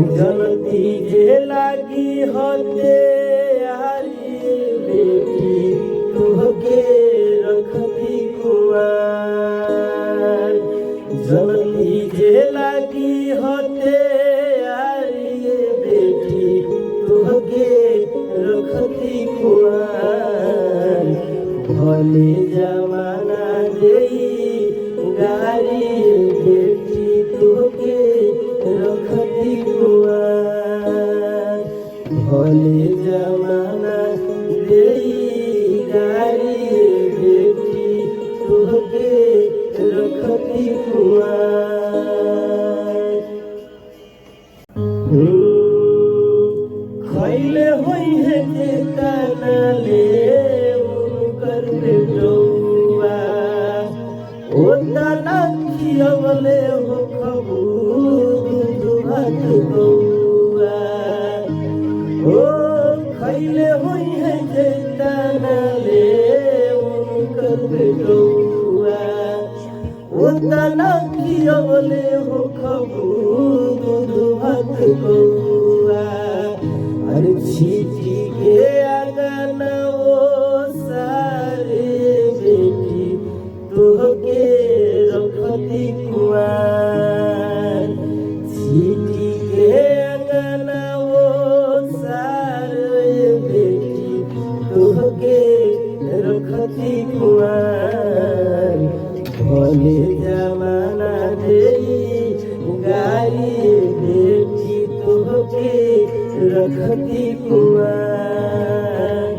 जनती जे लागी होते यारी बेटी तुहके रखती कुआर जनती जे लागी होते यारी बेटी तुहके रखती कुआर भले जमाना देई गारी बेटी तुहके रखती कुआर भले जमाना देई गारी बेटी तुहके रखती कुआर खैले होई है जे कानले उनकर बेटौआ ओ दाना खियवले हो खबू दूध भात गौआ ओ खैले होई है जे कानले उनकर बेटौआ ओ दाना खियवले हो खबू दूध भात गौआ अरे छीटी के आंगन ओ सारे बेटी तुहके रखती कुआर छीटी के आंगन ओ सारे बेटी तुहके रखती कुआर भले जमाना देई गारी बेटी तुहके रखती कुआर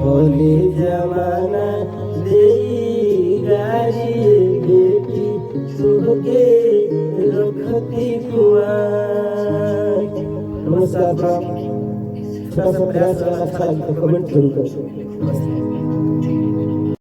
भले जमाना देई गारी बेटी तुहके रखती कुआर। नमस्कार, छोटा सा प्रयास अच्छा लगे तो कमेंट जरूर करें।